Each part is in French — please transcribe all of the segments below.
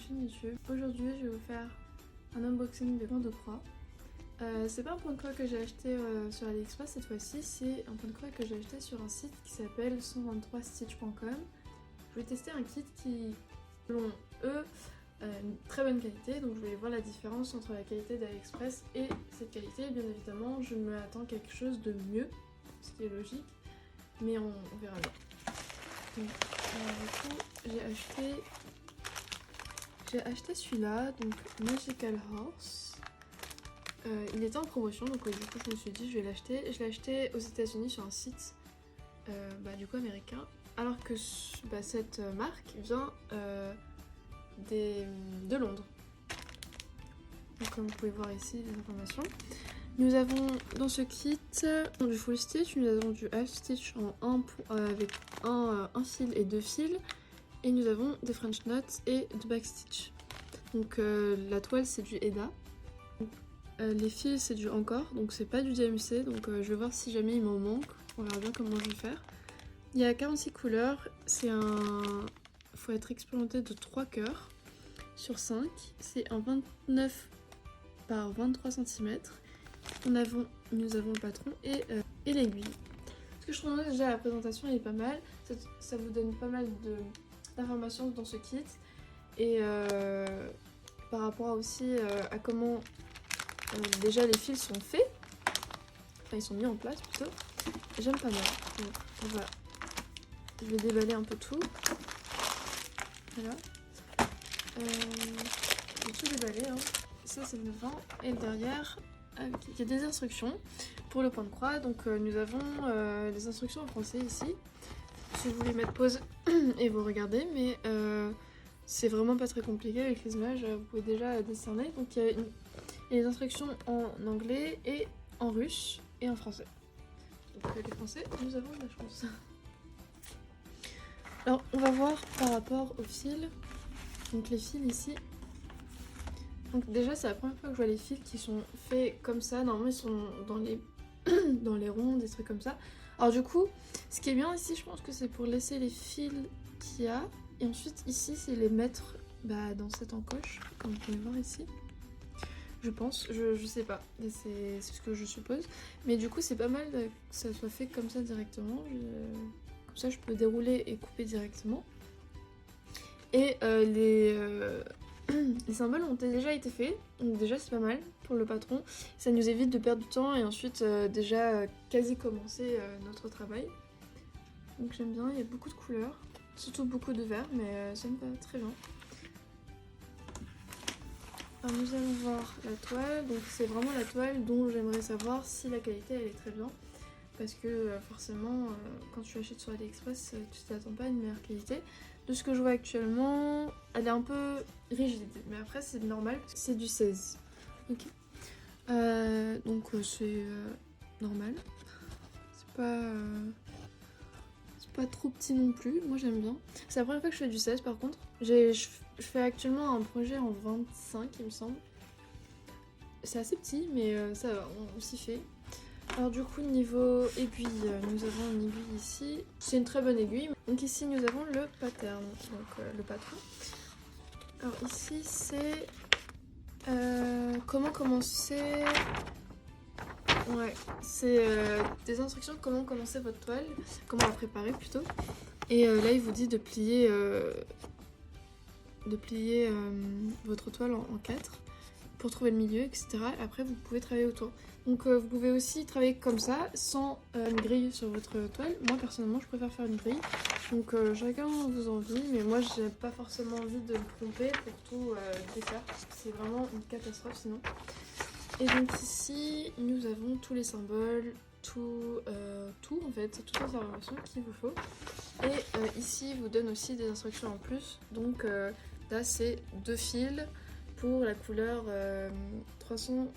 chaîne YouTube. Aujourd'hui je vais vous faire un unboxing des points de croix. C'est pas un point de croix que j'ai acheté sur AliExpress cette fois-ci, c'est un point de croix que j'ai acheté sur un site qui s'appelle 123stitch.com. Je voulais tester un kit qui, selon eux, une très bonne qualité, donc je voulais voir la différence entre la qualité d'AliExpress et cette qualité. Bien évidemment, je m'attends à quelque chose de mieux, ce qui est logique, mais on verra bien. Donc, du coup, j'ai acheté celui-là, donc Magical Horse. Il était en promotion, donc du coup je me suis dit je vais l'acheter. Je l'ai acheté aux États-Unis sur un site du coup américain, alors que cette marque vient de Londres. Donc comme vous pouvez voir ici les informations. Nous avons dans ce kit du full stitch, nous avons du half stitch en avec un fil et 2 fils, et nous avons des French knots et du back stitch. Donc la toile c'est du Eda. Les fils c'est du encore, donc c'est pas du DMC, donc je vais voir si jamais il m'en manque, on verra bien comment je vais faire. Il y a 46 couleurs, faut être expérimenté de 3 cœurs sur 5, c'est un 29 par 23 cm. Nous avons le patron et l'aiguille. Ce que je trouve déjà la présentation elle est pas mal, ça vous donne pas mal d'informations dans ce kit, et par rapport aussi à comment déjà les fils sont faits, enfin ils sont mis en place plutôt, j'aime pas mal. Donc je vais déballer un peu tout, voilà, j'ai tout déballé, hein. Ça c'est le devant, et le derrière il y a des instructions pour le point de croix. Donc nous avons des instructions en français ici, si vous voulez mettre pause et vous regardez, mais c'est vraiment pas très compliqué avec les images, vous pouvez déjà discerner. Donc il y a les instructions en anglais et en russe et en français. Donc les français, nous avons de la chance. Alors on va voir par rapport aux fils. Donc les fils ici. Donc déjà c'est la première fois que je vois les fils qui sont faits comme ça. Normalement ils sont dans les dans les ronds, des trucs comme ça. Alors du coup, ce qui est bien ici, je pense que c'est pour laisser les fils qu'il y a. Et ensuite ici c'est les mettre dans cette encoche, comme vous pouvez voir ici. Je pense, je sais pas, c'est ce que je suppose. Mais du coup c'est pas mal que ça soit fait comme ça directement. Comme ça je peux dérouler et couper directement. Et les symboles ont déjà été faits, donc déjà c'est pas mal pour le patron. Ça nous évite de perdre du temps et ensuite déjà quasi commencer notre travail. Donc j'aime bien, il y a beaucoup de couleurs, surtout beaucoup de vert, mais ça me va très bien. Alors nous allons voir la toile, donc c'est vraiment la toile dont j'aimerais savoir si la qualité elle est très bien. Parce que forcément quand tu achètes sur AliExpress tu t'attends pas à une meilleure qualité. De ce que je vois actuellement, elle est un peu rigide, mais après c'est normal, c'est du 16. Ok. Donc c'est normal, c'est pas trop petit non plus, moi j'aime bien. C'est la première fois que je fais du 16 par contre. Je fais actuellement un projet en 25 il me semble. C'est assez petit mais ça va, on s'y fait. Alors du coup niveau aiguille, nous avons une aiguille ici, c'est une très bonne aiguille. Donc ici nous avons le pattern, donc le patron. Alors ici c'est comment commencer, ouais, c'est des instructions de comment commencer votre toile, comment la préparer plutôt. Et là il vous dit de plier votre toile en 4 pour trouver le milieu, etc. Après vous pouvez travailler autour. Donc vous pouvez aussi travailler comme ça, sans une grille sur votre toile. Moi personnellement je préfère faire une grille. Donc chacun vos envies, mais moi j'ai pas forcément envie de me tromper pour tout défaire, parce que c'est vraiment une catastrophe sinon. Et donc ici nous avons tous les symboles, tout en fait, toutes les informations qu'il vous faut. Et ici il vous donne aussi des instructions en plus. Donc là c'est 2 fils pour la couleur 300,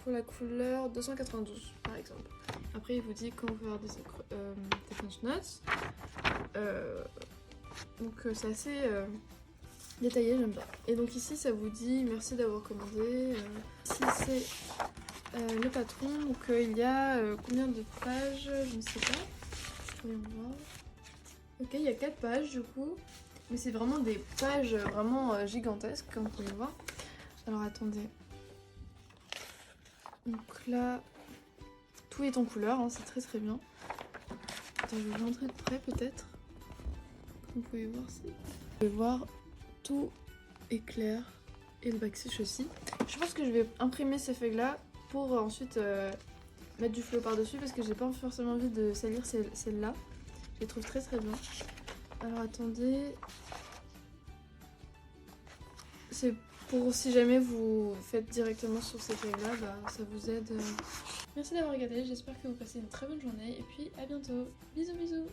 pour la couleur 292 par exemple. Après il vous dit quand vous faire des French knots. Donc c'est assez détaillé, j'aime bien. Et donc ici ça vous dit merci d'avoir commandé. Ici c'est le patron, donc il y a combien de pages, je ne sais pas. Voyons voir. Ok, il y a 4 pages du coup. Mais c'est vraiment des pages vraiment gigantesques, comme vous pouvez le voir. Alors attendez. Donc là, tout est en couleur, hein, c'est très très bien. Attends, je vais vous montrer de près peut-être. Comme vous pouvez voir, vous pouvez voir, tout est clair. Et le backstage aussi. Je pense que je vais imprimer ces feuilles-là pour ensuite mettre du fluo par-dessus parce que j'ai pas forcément envie de salir celle-là. Je les trouve très très bien. Alors attendez. C'est pour si jamais vous faites directement sur ces feuilles-là, bah, ça vous aide. Merci d'avoir regardé, j'espère que vous passez une très bonne journée et puis à bientôt. Bisous bisous.